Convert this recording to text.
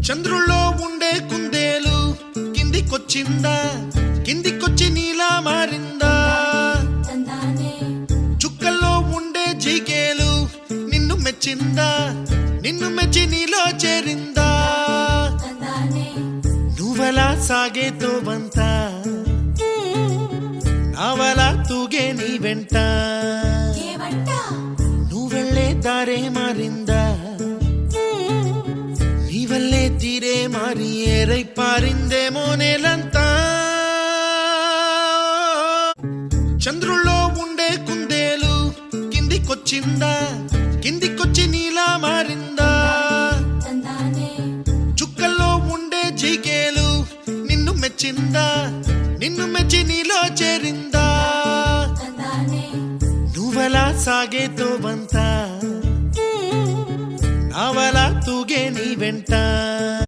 చంద్రుల్లో ఉండే కుందేలు కిందికొచ్చిందా, కిందికొచ్చి నీలా మారిందా? చుక్కల్లో ఉండే జిగేలు నిన్ను మెచ్చిందా, నిన్ను మెచ్చి నీలో చేరిందా? నువ్వలా సాగే తోవంత నావలా తూగే నీ వెంట, నువ్వెళ్ళే దారే మారిందా, నీ వల్లే తీరే మారి ఏరై పారిందేమో నేలంతా. చంద్రుల్లో ఉండే కుందేలు కిందికొచ్చిందా, కిందికొచ్చి నీలా మారిందా? చుక్కల్లో ఉండే జిగేలు నిన్ను మెచ్చిందా, నిన్ను మెచ్చి నీలో చేరిందా? నువ్వలా సాగే తోవంత నావలా తూగే నీ వెంట.